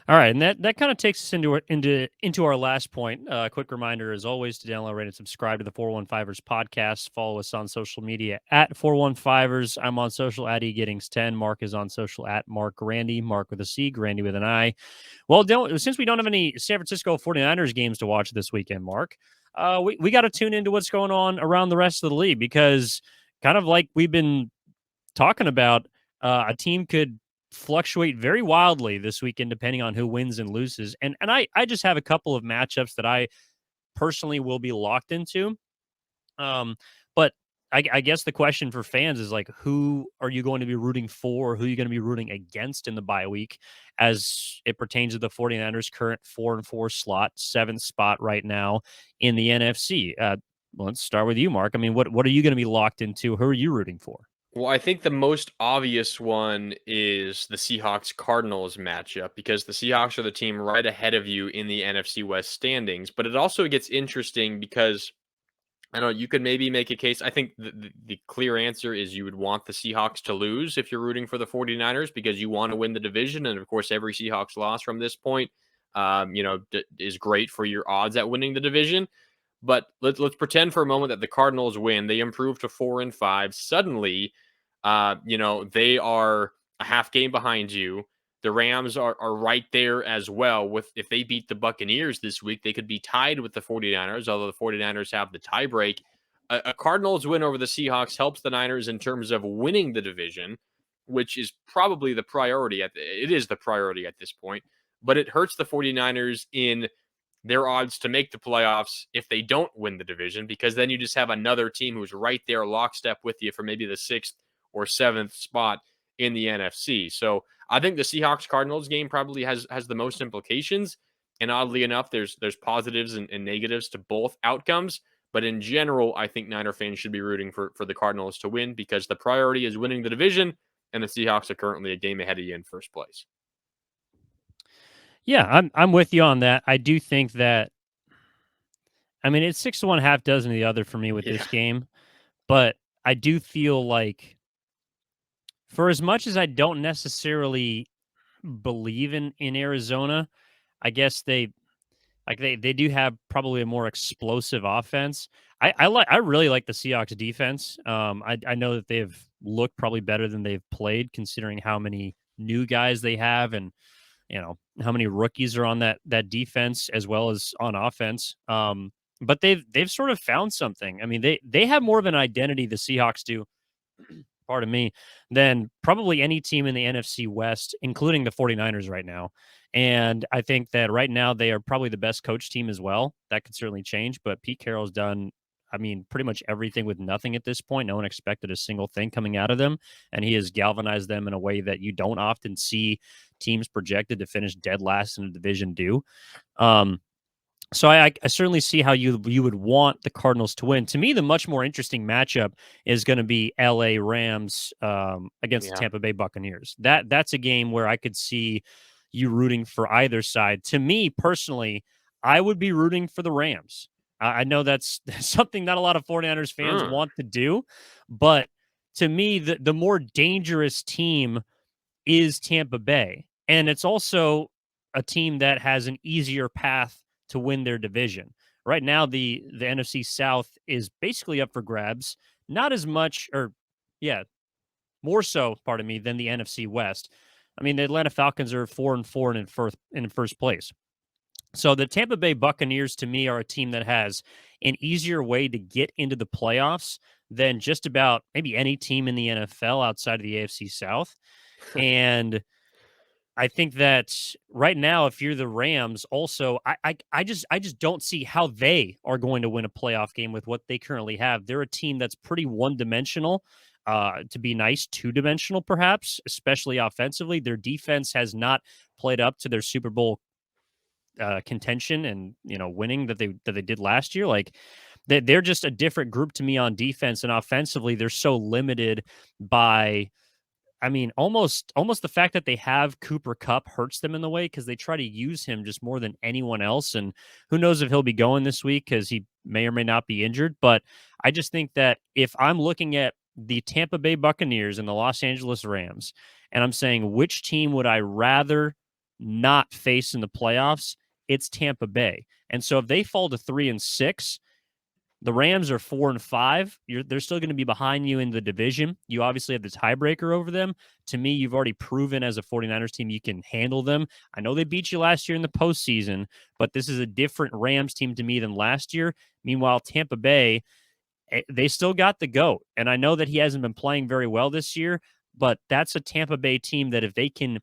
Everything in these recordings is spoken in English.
All right, and that kind of takes us into our last point. Quick reminder, as always, to download, rate, and subscribe to the 415ers podcast. Follow us on social media at 415ers. I'm on social at eGettings10. Mark is on social at Mark Randy, Mark with a C, Randy with an I. Well, since we don't have any San Francisco 49ers games to watch this weekend, Mark, we got to tune into what's going on around the rest of the league because kind of like we've been talking about, a team could fluctuate very wildly this weekend depending on who wins and loses. And I just have a couple of matchups that I personally will be locked into. But I guess the question for fans is like, who are you going to be rooting for? Who are you going to be rooting against in the bye week as it pertains to the 49ers current 4-4 slot, seventh spot right now in the NFC? Well, let's start with you, Mark. I mean, what are you going to be locked into? Who are you rooting for? Well, I think the most obvious one is the Seahawks Cardinals matchup because the Seahawks are the team right ahead of you in the NFC West standings. But it also gets interesting because I don't know, you could maybe make a case. I think the clear answer is you would want the Seahawks to lose if you're rooting for the 49ers because you want to win the division. And of course, every Seahawks loss from this point, is great for your odds at winning the division. But let's pretend for a moment that the Cardinals win. They improve to 4-5. Suddenly, they are a half game behind you. The Rams are right there as well. With if they beat the Buccaneers this week, they could be tied with the 49ers, although the 49ers have the tiebreak. A Cardinals win over the Seahawks helps the Niners in terms of winning the division, which is probably the priority it is the priority at this point, but it hurts the 49ers in their odds to make the playoffs if they don't win the division, because then you just have another team who's right there lockstep with you for maybe the sixth or seventh spot in the NFC. So I think the Seahawks Cardinals game probably has the most implications. And oddly enough, there's positives and negatives to both outcomes. But in general, I think Niner fans should be rooting for the Cardinals to win because the priority is winning the division, and the Seahawks are currently a game ahead of you in first place. Yeah, I'm with you on that. I do think that, I mean, it's 6 to 1, half dozen of the other for me with Yeah. this game, but I do feel like for as much as I don't necessarily believe in Arizona, I guess they do have probably a more explosive offense. I really like the Seahawks defense. I know that they've looked probably better than they've played considering how many new guys they have and how many rookies are on that defense as well as on offense. But they've sort of found something. I mean, they have more of an identity, the Seahawks do, pardon me, than probably any team in the NFC West, including the 49ers right now. And I think that right now they are probably the best coach team as well. That could certainly change, but Pete Carroll's done, I mean, pretty much everything with nothing at this point. No one expected a single thing coming out of them, and he has galvanized them in a way that you don't often see teams projected to finish dead last in a division do. Um, so I certainly see how you would want the Cardinals to win. To me, the much more interesting matchup is going to be L.A. Rams against the Yeah. Tampa Bay Buccaneers. That's a game where I could see you rooting for either side. To me personally, I would be rooting for the Rams. I know that's something not a lot of 49ers fans Mm. want to do, but to me, the more dangerous team is Tampa Bay. And it's also a team that has an easier path to win their division. Right now, the NFC South is basically up for grabs. Not as much, or yeah, more so, pardon me, than the NFC West. I mean, the Atlanta Falcons are 4-4 and in first place. So the Tampa Bay Buccaneers, to me, are a team that has an easier way to get into the playoffs than just about maybe any team in the NFL outside of the AFC South. And I think that right now, if you're the Rams, also, I just don't see how they are going to win a playoff game with what they currently have. They're a team that's pretty one dimensional. To be nice, two-dimensional, perhaps, especially offensively. Their defense has not played up to their Super Bowl contention and winning that they did last year. Like they're just a different group to me on defense, and offensively, they're so limited by, I mean, almost the fact that they have Cooper Cup hurts them in the way because they try to use him just more than anyone else. And who knows if he'll be going this week because he may or may not be injured. But I just think that if I'm looking at the Tampa Bay Buccaneers and the Los Angeles Rams, and I'm saying which team would I rather not face in the playoffs, it's Tampa Bay. And so if they fall to 3-6, the Rams are 4-5. They're still going to be behind you in the division. You obviously have the tiebreaker over them. To me, you've already proven as a 49ers team you can handle them. I know they beat you last year in the postseason, but this is a different Rams team to me than last year. Meanwhile, Tampa Bay, they still got the GOAT. And I know that he hasn't been playing very well this year, but that's a Tampa Bay team that if they can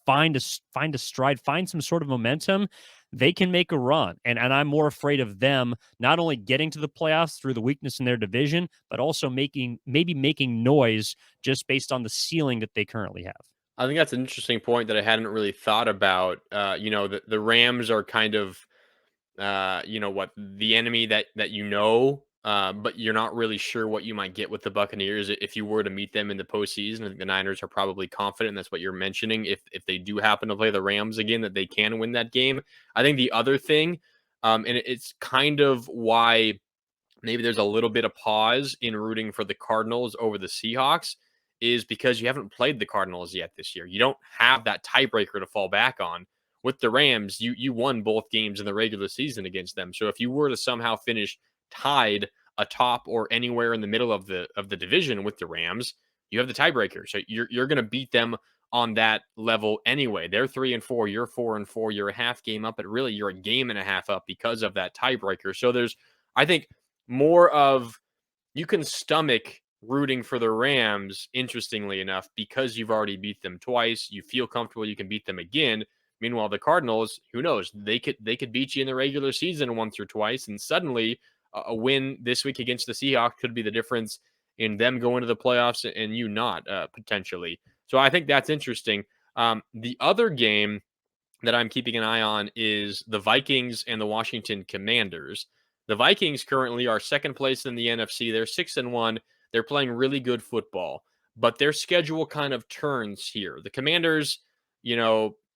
find a stride, find some sort of momentum, they can make a run. And I'm more afraid of them not only getting to the playoffs through the weakness in their division, but also making noise just based on the ceiling that they currently have. I think that's an interesting point that I hadn't really thought about. The Rams are kind of the enemy that but you're not really sure what you might get with the Buccaneers if you were to meet them in the postseason. I think the Niners are probably confident. That's what you're mentioning. If they do happen to play the Rams again, that they can win that game. I think the other thing, and it's kind of why maybe there's a little bit of pause in rooting for the Cardinals over the Seahawks, is because you haven't played the Cardinals yet this year. You don't have that tiebreaker to fall back on. With the Rams, you won both games in the regular season against them. So if you were to somehow finish tied atop or anywhere in the middle of the division with the Rams, you have the tiebreaker. So you're going to beat them on that level anyway. They're 3-4, you're 4-4, you're a half game up, but really you're a game and a half up because of that tiebreaker. So there's, I think, more of, you can stomach rooting for the Rams, interestingly enough, because you've already beat them twice. You feel comfortable you can beat them again. Meanwhile, the Cardinals, who knows? They could beat you in the regular season once or twice, and suddenly a win this week against the Seahawks could be the difference in them going to the playoffs and you not, potentially. So I think that's interesting. The other game that I'm keeping an eye on is the Vikings and the Washington Commanders. The Vikings currently are second place in the NFC. They're 6-1. They're playing really good football, but their schedule kind of turns here. The Commanders,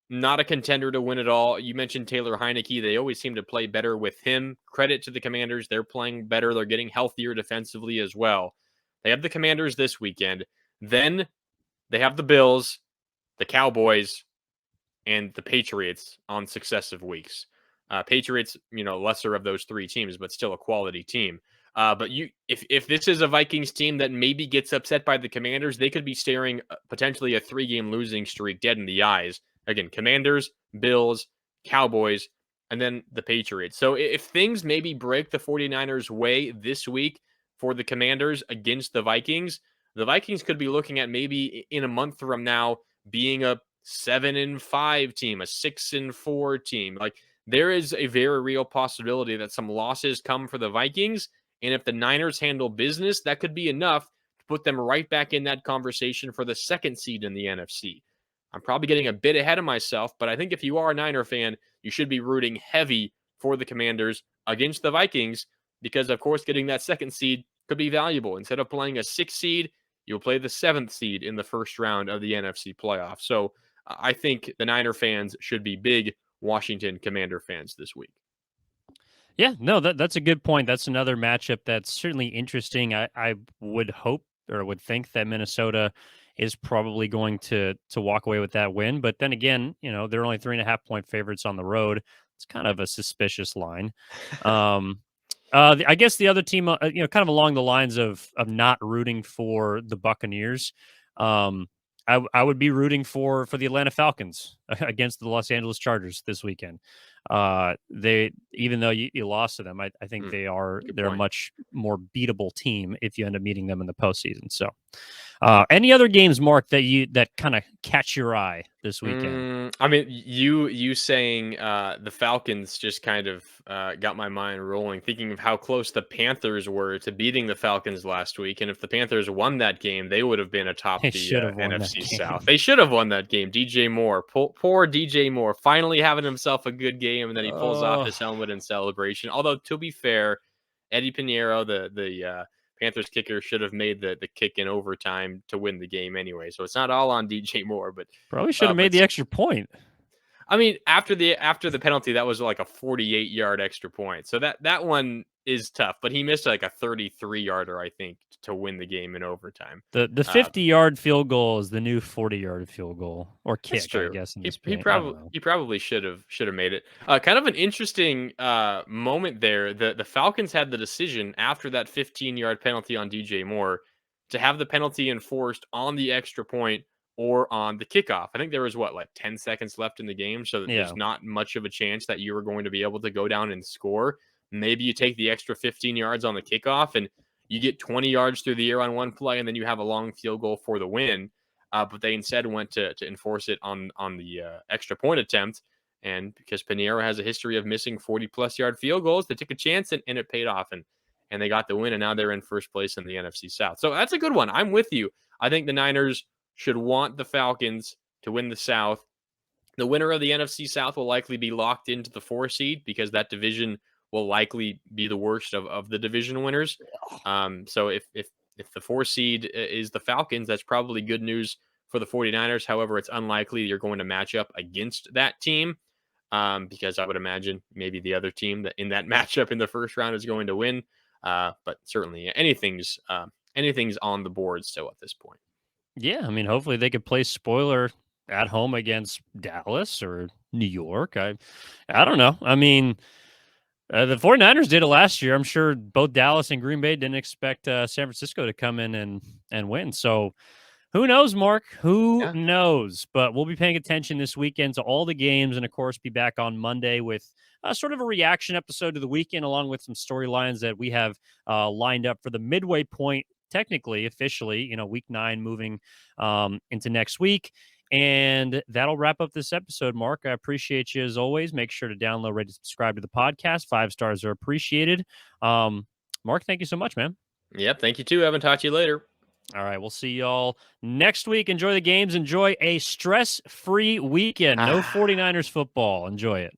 not a contender to win it all. You mentioned Taylor Heineke. They always seem to play better with him. Credit to the Commanders. They're playing better. They're getting healthier defensively as well. They have the Commanders this weekend. Then they have the Bills, the Cowboys, and the Patriots on successive weeks. Patriots, lesser of those three teams, but still a quality team. But if this is a Vikings team that maybe gets upset by the Commanders, they could be staring potentially a 3-game losing streak dead in the eyes. Again, Commanders, Bills, Cowboys, and then the Patriots. So if things maybe break the 49ers' way this week for the Commanders against the Vikings could be looking at maybe in a month from now being a 7-5 team, a 6-4 team. Like, there is a very real possibility that some losses come for the Vikings. And if the Niners handle business, that could be enough to put them right back in that conversation for the second seed in the NFC. I'm probably getting a bit ahead of myself, but I think if you are a Niner fan, you should be rooting heavy for the Commanders against the Vikings because, of course, getting that second seed could be valuable. Instead of playing a 6th seed, you'll play the 7th seed in the first round of the NFC playoffs. So I think the Niner fans should be big Washington Commander fans this week. Yeah, no, that's a good point. That's another matchup that's certainly interesting. I would hope or would think that Minnesota is probably going to walk away with that win. But then again, they're only 3.5-point favorites on the road. It's kind of a suspicious line. I guess the other team, kind of along the lines of not rooting for the Buccaneers. I would be rooting for the Atlanta Falcons against the Los Angeles Chargers this weekend. They, even though you lost to them, I think they're a much more beatable team if you end up meeting them in the postseason. So, any other games, Mark, that kind of catch your eye this weekend? I mean, you saying the Falcons just kind of got my mind rolling, thinking of how close the Panthers were to beating the Falcons last week, and if the Panthers won that game, they would have been atop They the should have won NFC that game. South. They should have won that game. DJ Moore, poor DJ Moore, finally having himself a good game, and then he pulls off his helmet in celebration. Although, to be fair, Eddie Pinheiro, the Panthers kicker, should have made the kick in overtime to win the game anyway. So it's not all on DJ Moore, but probably should have made the extra point. I mean, after the penalty, that was like a 48-yard extra point. So that one, is tough, but he missed like a 33-yarder, I think, to win the game in overtime. The 50-yard field goal is the new 40-yard field goal or That's kick, I true. guess, in He this he game. I don't probably know. he probably should have made it. Kind of an interesting moment there. The Falcons had the decision after that 15-yard penalty on DJ Moore to have the penalty enforced on the extra point or on the kickoff. I think there was like 10 seconds left in the game, so that Yeah. there's not much of a chance that you were going to be able to go down and score. Maybe you take the extra 15 yards on the kickoff and you get 20 yards through the air on one play, and then you have a long field goal for the win. But they instead went to enforce it on the extra point attempt. And because Pinheiro has a history of missing 40-plus yard field goals, they took a chance and it paid off. And they got the win, and now they're in first place in the NFC South. So that's a good one. I'm with you. I think the Niners should want the Falcons to win the South. The winner of the NFC South will likely be locked into the 4 seed because that division will likely be the worst of the division winners. So if the 4 seed is the Falcons, that's probably good news for the 49ers. However, it's unlikely you're going to match up against that team because I would imagine maybe the other team that in that matchup in the first round is going to win. But certainly anything's on the board still at this point. Yeah, I mean, hopefully they could play spoiler at home against Dallas or New York. I don't know. I mean, the 49ers did it last year. I'm sure both Dallas and Green Bay didn't expect San Francisco to come in and win. So who knows, Mark? Who Yeah. knows? But we'll be paying attention this weekend to all the games and, of course, be back on Monday with sort of a reaction episode to the weekend, along with some storylines that we have lined up for the midway point, technically, officially, week 9 moving into next week. And that'll wrap up this episode, Mark. I appreciate you as always. Make sure to download, rate, and subscribe to the podcast. 5 stars are appreciated. Mark, thank you so much, man. Yep. Thank you too. Evan. Talk to you later. All right, we'll see y'all next week. Enjoy the games. Enjoy a stress-free weekend. No 49ers football. Enjoy it.